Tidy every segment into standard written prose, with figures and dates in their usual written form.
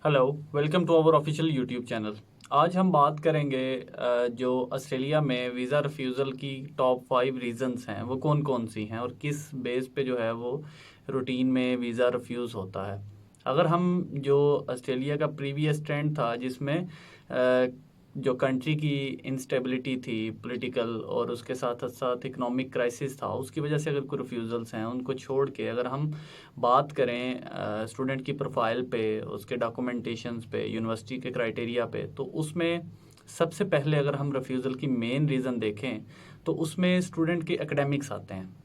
Hello, welcome to our official YouTube channel. आज हम बात करेंगे जो ऑस्ट्रेलिया में वीज़ा रिफ्यूज़ल की टॉप 5 रीजंस हैं वो कौन कौन सी हैं और किस बेस पे जो है वो रूटीन में वीज़ा रिफ्यूज़ होता है। अगर हम जो ऑस्ट्रेलिया का प्रीवियस ट्रेंड था जिसमें जो कंट्री की इंस्टेबिलिटी थी पॉलिटिकल और उसके साथ साथ इकोनॉमिक क्राइसिस था, उसकी वजह से अगर कोई रिफ्यूज़ल्स हैं उनको छोड़ के अगर हम बात करें स्टूडेंट की प्रोफाइल पे, उसके डॉक्यूमेंटेशंस पे, यूनिवर्सिटी के क्राइटेरिया पे, तो उसमें सबसे पहले अगर हम रिफ्यूज़ल की मेन रीज़न देखें तो उसमें स्टूडेंट के एकेडमिक्स आते हैं।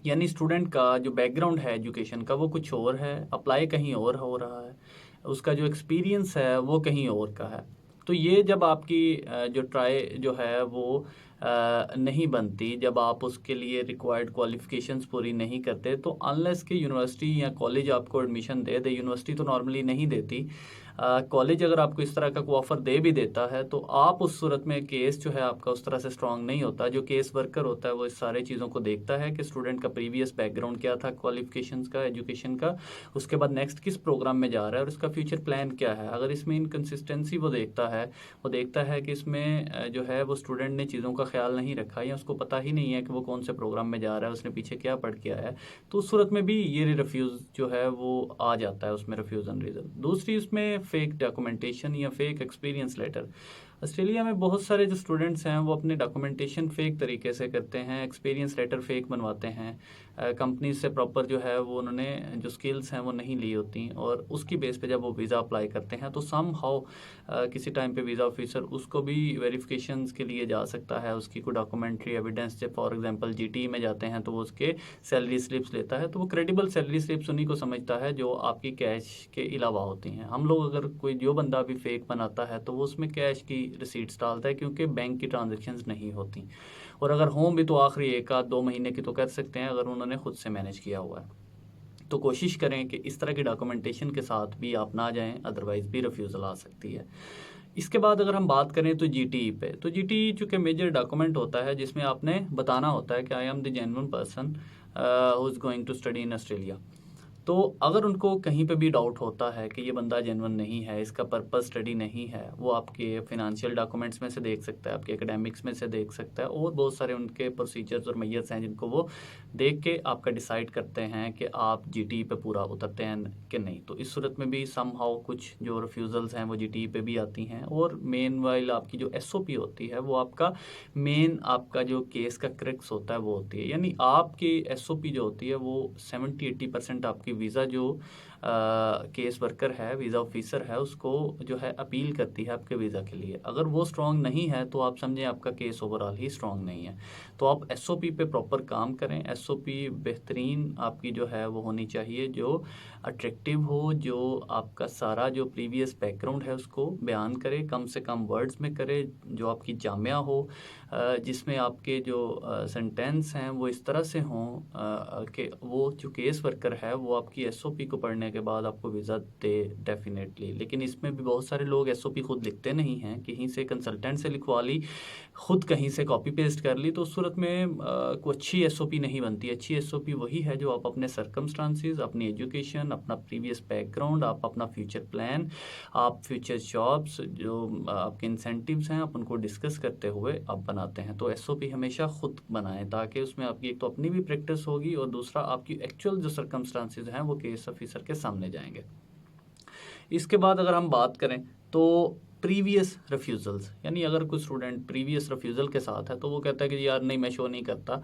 यानी स्टूडेंट का जो बैकग्राउंड है एजुकेशन का वो कुछ और है, अप्लाई कहीं और हो रहा है, उसका जो एक्सपीरियंस है वो कहीं और का है। तो ये जब आपकी जो ट्राई जो है वो नहीं बनती, जब आप उसके लिए रिक्वायर्ड क्वालिफिकेशंस पूरी नहीं करते, तो अनलेस कि यूनिवर्सिटी या कॉलेज आपको एडमिशन दे दे, यूनिवर्सिटी तो नॉर्मली नहीं देती, कॉलेज अगर आपको इस तरह का कोई ऑफर दे भी देता है तो आप उस सूरत में केस जो है आपका उस तरह से स्ट्रांग नहीं होता। जो केस वर्कर होता है वो इस सारे चीज़ों को देखता है कि स्टूडेंट का प्रीवियस बैकग्राउंड क्या था, क्वालिफिकेशंस का, एजुकेशन का, उसके बाद नेक्स्ट किस प्रोग्राम में जा रहा है और उसका फ्यूचर प्लान क्या है। अगर इसमें इनकन्सिस्टेंसी वो देखता है कि इसमें जो है वो स्टूडेंट ने चीज़ों का ख्याल नहीं रखा या उसको पता ही नहीं है कि वो कौन से प्रोग्राम में जा रहा है, उसने पीछे क्या पढ़ के आया है, तो उस सूरत में भी ये रिफ्यूज़ जो है वो आ जाता है उसमें रिफ्यूज़न रीज़न। दूसरी उसमें फेक डॉक्यूमेंटेशन या फेक एक्सपीरियंस लेटर। ऑस्ट्रेलिया में बहुत सारे जो स्टूडेंट्स हैं वो अपने डॉक्यूमेंटेशन फेक तरीके से करते हैं, एक्सपीरियंस लेटर फेक बनवाते हैं, कंपनी से प्रॉपर जो है वो उन्होंने जो स्किल्स हैं वो नहीं ली होती और उसकी बेस पे जब वो वीज़ा अप्लाई करते हैं तो सम हाउ किसी टाइम पे वीज़ा ऑफिसर उसको भी वेरिफिकेशंस के लिए जा सकता है, उसकी कोई डॉक्यूमेंट्री एविडेंस, जब फॉर एग्जांपल जीटी में जाते हैं तो वो उसके सैलरी स्लिप्स लेता है, तो वो क्रेडिबल सैलरी स्लिप्स उन्हीं को समझता है जो आपकी कैश के अलावा होती हैं। हम लोग अगर कोई जो बंदा भी फेक बनाता है तो वो उसमें कैश की रिसीट्स डालता है क्योंकि बैंक की ट्रांजेक्शन्स नहीं होती, और अगर हों भी तो आखिरी 1 आध 2 महीने की तो कर सकते हैं अगर उन्होंने खुद से मैनेज किया हुआ है। तो कोशिश करें कि इस तरह की डॉक्यूमेंटेशन के साथ भी आप ना जाएं, अदरवाइज़ भी रिफ्यूज़ल आ सकती है। इसके बाद अगर हम बात करें तो जीटीई पे, तो जीटीई चूँकि मेजर डॉक्यूमेंट होता है जिसमें आपने बताना होता है कि I am the genuine person who is going to study in Australia. तो अगर उनको कहीं पे भी डाउट होता है कि ये बंदा जेन्युइन नहीं है, इसका पर्पस स्टडी नहीं है, वो आपके फिनेंशियल डॉक्यूमेंट्स में से देख सकता है, आपके एकेडमिक्स में से देख सकता है, और बहुत सारे उनके प्रोसीजर्स और मेजर्स हैं जिनको वो देख के आपका डिसाइड करते हैं कि आप जीटी पे पूरा उतरते हैं कि नहीं। तो इस सूरत में भी सम हाउ कुछ जो रिफ्यूज़ल्स हैं वो जीटी पे भी आती हैं। और मेन वाइल आपकी जो एसओपी होती है वो आपका मेन आपका जो केस का क्रक्स होता है वो होती है, यानी आपकी एसओपी जो होती है वो 70-80% आपकी वीज़ा जो केस वर्कर है, वीज़ा ऑफिसर है, उसको जो है अपील करती है आपके वीज़ा के लिए। अगर वो स्ट्रांग नहीं है तो आप समझें आपका केस ओवरऑल ही स्ट्रांग नहीं है। तो आप एसओपी पे प्रॉपर काम करें। एसओपी बेहतरीन आपकी जो है वो होनी चाहिए, जो अट्रैक्टिव हो, जो आपका सारा जो प्रीवियस बैकग्राउंड है उसको बयान करे, कम से कम वर्ड्स में करे, जो आपकी जामिया हो, जिसमें आपके जो सेंटेंस हैं वो इस तरह से हों कि वो जो केस वर्कर है वो आपकी एसओपी को पढ़ने के बाद आपको वीज़ा दे डेफिनेटली। लेकिन इसमें भी बहुत सारे लोग एसओपी खुद लिखते नहीं हैं, कहीं से कंसल्टेंट से लिखवा ली, खुद कहीं से कॉपी पेस्ट कर ली, तो उस सूरत में कोई अच्छी एसओपी नहीं बनती। अच्छी एसओपी वही है जो आप अपने सर्कमस्टांसिस, अपनी एजुकेशन, अपना प्रीवियस बैकग्राउंड, आप अपना फ्यूचर प्लान, आप फ्यूचर जॉब्स, जो आपके इंसेंटिव्स हैं, आप उनको डिस्कस करते हुए आप बनाते हैं। तो एसओपी हमेशा खुद बनाएं ताकि उसमें आपकी एक तो अपनी भी प्रैक्टिस होगी और दूसरा आपकी एक्चुअल जो सर्कमस्टांसिस हैं वो केस ऑफिसर के सामने जाएंगे। इसके बाद अगर हम बात करें तो प्रीवियस रिफ्यूज़ल्स, यानी अगर कोई स्टूडेंट प्रीवियस रिफ्यूज़ल के साथ है तो वो कहता है कि यार नहीं, मैं शो नहीं करता,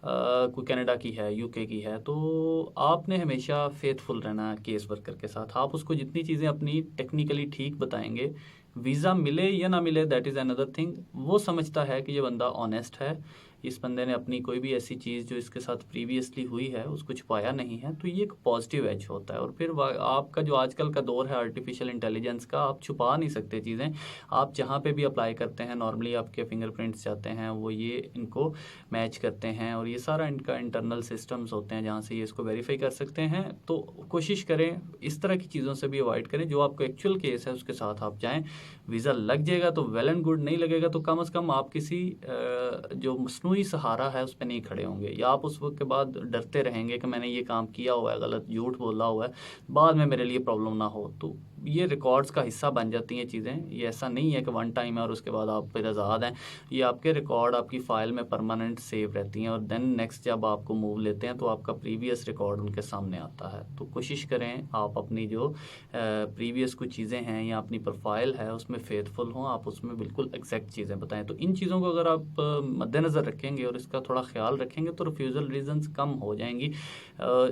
कोई कनाडा की है, यूके की है, तो आपने हमेशा फेथफुल रहना केस वर्कर के साथ। आप उसको जितनी चीज़ें अपनी टेक्निकली ठीक बताएंगे, वीज़ा मिले या ना मिले दैट इज़ अनदर थिंग, वो समझता है कि ये बंदा ऑनेस्ट है, इस बंदे ने अपनी कोई भी ऐसी चीज़ जो इसके साथ प्रीवियसली हुई है उसको छुपाया नहीं है, तो ये एक पॉजिटिव एज होता है। और फिर आपका जो आजकल का दौर है आर्टिफिशियल इंटेलिजेंस का, आप छुपा नहीं सकते चीज़ें। आप जहाँ पे भी अप्लाई करते हैं नॉर्मली आपके फिंगरप्रिंट्स जाते हैं, वो ये इनको मैच करते हैं और ये सारा इनका इंटरनल सिस्टम्स होते हैं जहाँ से ये इसको वेरीफाई कर सकते हैं। तो कोशिश करें इस तरह की चीज़ों से भी अवॉइड करें, जो आपको एक्चुअल केस है उसके साथ आप जाएँ। वीज़ा लग जाएगा तो वेल एंड गुड, नहीं लगेगा तो कम से कम आप किसी जो मसनूई सहारा है उस पर नहीं खड़े होंगे, या आप उस वक्त के बाद डरते रहेंगे कि मैंने ये काम किया हुआ है, गलत झूठ बोला हुआ है, बाद में मेरे लिए प्रॉब्लम ना हो। तो ये रिकॉर्ड्स का हिस्सा बन जाती हैं चीज़ें। ये ऐसा नहीं है कि वन टाइम है और उसके बाद आप फिर आज़ाद हैं। ये आपके रिकॉर्ड आपकी फ़ाइल में परमानेंट सेव रहती हैं और देन नेक्स्ट जब आपको मूव लेते हैं तो आपका प्रीवियस रिकॉर्ड उनके सामने आता है। तो कोशिश करें आप अपनी जो प्रीवियस कुछ चीज़ें हैं या अपनी प्रोफाइल है उसमें फेथफुल हों, आप उसमें बिल्कुल एग्जैक्ट चीज़ें बताएं। तो इन चीज़ों को अगर आप मद्देनज़र रखेंगे और इसका थोड़ा ख्याल रखेंगे तो रिफ्यूज़ल रीजंस कम हो जाएंगी,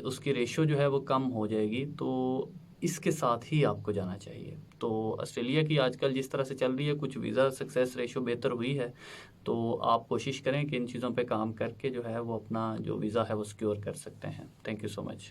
उसकी रेशो जो है वो कम हो जाएगी। तो इसके साथ ही आपको जाना चाहिए। तो ऑस्ट्रेलिया की आजकल जिस तरह से चल रही है, कुछ वीज़ा सक्सेस रेशो बेहतर हुई है, तो आप कोशिश करें कि इन चीज़ों पे काम करके जो है वो अपना जो वीज़ा है वो सिक्योर कर सकते हैं। Thank you so much.